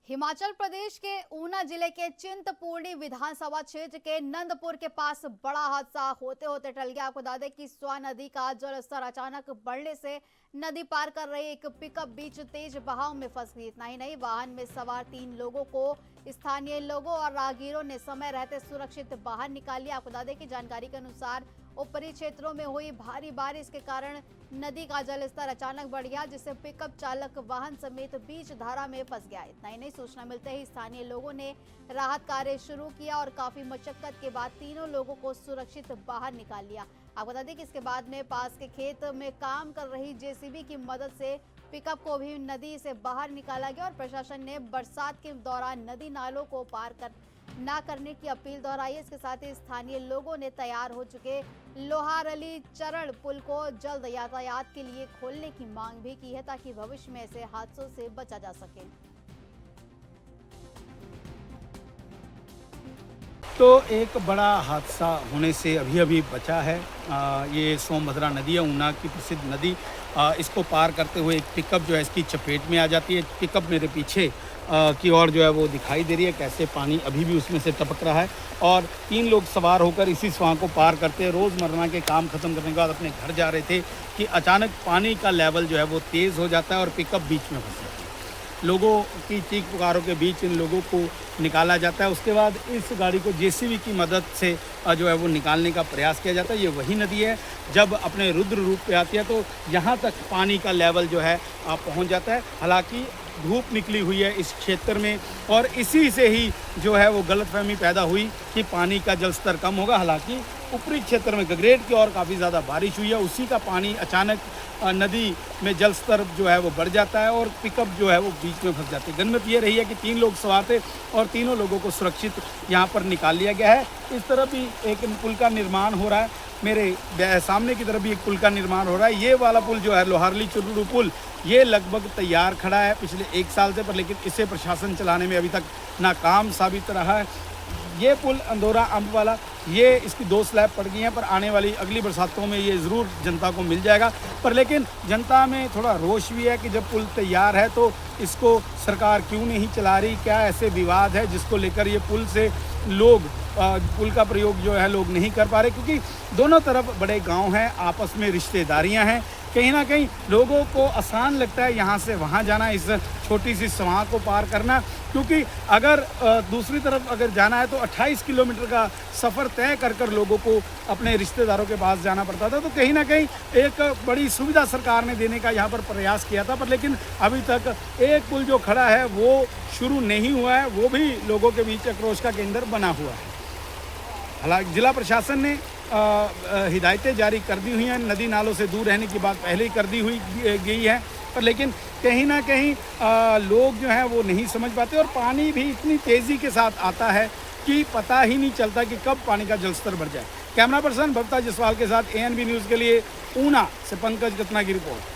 हिमाचल प्रदेश के ऊना जिले के चिंतपूर्णी विधानसभा क्षेत्र के नंदपुर के पास बड़ा हादसा होते होते टल गया। आपको बता दें कि स्वा नदी का जलस्तर अचानक बढ़ने से नदी पार कर रही एक पिकअप बीच तेज बहाव में फंस गई। इतना ही नहीं, वाहन में सवार 3 लोगों को स्थानीय लोगों और राहगीरों ने समय रहते सुरक्षित बाहर निकाल लिया। आपको बता दें कि जानकारी के अनुसार ऊपरी क्षेत्रों में हुई भारी बारिश के कारण नदी का जलस्तर अचानक बढ़ गया, जिससे पिकअप चालक वाहन समेत बीच धारा में फंस गया। इतना ही नहीं, सूचना मिलते ही स्थानीय लोगों ने राहत कार्य शुरू किया और काफी मशक्कत के बाद तीनों लोगों को सुरक्षित बाहर निकाल लिया। आपको बता दें कि इसके बाद में पास के खेत में काम कर रही जेसीबी की मदद से पिकअप को भी नदी से बाहर निकाला गया और प्रशासन ने बरसात के दौरान नदी नालों को पार ना करने की अपील दोहराई। इसके साथ ही स्थानीय लोगों ने तैयार हो चुके लोहारली चरण पुल को जल्द यातायात के लिए खोलने की मांग भी की है, ताकि भविष्य में ऐसे हादसों से बचा जा सके। तो एक बड़ा हादसा होने से अभी बचा है। ये सोमभद्रा नदी है, ऊना की प्रसिद्ध नदी। इसको पार करते हुए एक पिकअप जो है इसकी चपेट में आ जाती है। पिकअप मेरे पीछे की ओर जो है वो दिखाई दे रही है, कैसे पानी अभी भी उसमें से टपक रहा है और 3 लोग सवार होकर इसी स्वां को पार करते रोज़मर्रा के काम खत्म करने के बाद अपने घर जा रहे थे कि अचानक पानी का लेवल जो है वो तेज़ हो जाता है और पिकअप बीच में फंस जाती है। लोगों की चीख पुकारों के बीच इन लोगों को निकाला जाता है। उसके बाद इस गाड़ी को जेसीबी की मदद से जो है वो निकालने का प्रयास किया जाता है। ये वही नदी है जब अपने रुद्र रूप पे आती है तो यहाँ तक पानी का लेवल जो है पहुँच जाता है। हालांकि धूप निकली हुई है इस क्षेत्र में और इसी से ही जो है वो गलतफहमी पैदा हुई कि पानी का जल स्तर कम होगा। हालांकि ऊपरी क्षेत्र में गगरेट की ओर काफ़ी ज़्यादा बारिश हुई है, उसी का पानी अचानक नदी में जल स्तर जो है वो बढ़ जाता है और पिकअप जो है वो बीच में फंस जाती है। गनीमत ये रही है कि 3 लोग सवार थे और तीनों लोगों को सुरक्षित यहाँ पर निकाल लिया गया है। इस तरफ भी एक पुल का निर्माण हो रहा है, मेरे सामने की तरफ भी एक पुल का निर्माण हो रहा है। ये वाला पुल जो है लोहारली चुरू पुल, ये लगभग तैयार खड़ा है पिछले 1 साल से, पर लेकिन इसे प्रशासन चलाने में अभी तक नाकाम साबित रहा है। ये पुल अंदौरा अम्ब वाला, ये इसकी 2 स्लैब पड़ गई हैं, पर आने वाली अगली बरसातों में ये ज़रूर जनता को मिल जाएगा। पर लेकिन जनता में थोड़ा रोष भी है कि जब पुल तैयार है तो इसको सरकार क्यों नहीं चला रही। क्या ऐसे विवाद है जिसको लेकर ये पुल से लोग पुल का प्रयोग जो है लोग नहीं कर पा रहे, क्योंकि दोनों तरफ बड़े गांव हैं, आपस में रिश्तेदारियां हैं। कहीं ना कहीं लोगों को आसान लगता है यहाँ से वहाँ जाना, इस छोटी सी स्वां को पार करना, क्योंकि अगर दूसरी तरफ अगर जाना है तो 28 किलोमीटर का सफ़र तय कर लोगों को अपने रिश्तेदारों के पास जाना पड़ता था। तो कहीं ना कहीं एक बड़ी सुविधा सरकार ने देने का यहाँ पर प्रयास किया था, पर लेकिन अभी तक एक पुल जो खड़ा है वो शुरू नहीं हुआ है, वो भी लोगों के बीच आक्रोश का केंद्र बना हुआ है। हालांकि जिला प्रशासन ने हिदायतें जारी कर दी हुई हैं, नदी नालों से दूर रहने की बात पहले ही कर दी हुई गई है, पर लेकिन कहीं ना कहीं लोग जो हैं वो नहीं समझ पाते और पानी भी इतनी तेज़ी के साथ आता है कि पता ही नहीं चलता कि कब पानी का जलस्तर बढ़ जाए। कैमरा पर्सन भवता जसवाल के साथ ANB न्यूज़ के लिए ऊना से पंकज गतना की रिपोर्ट।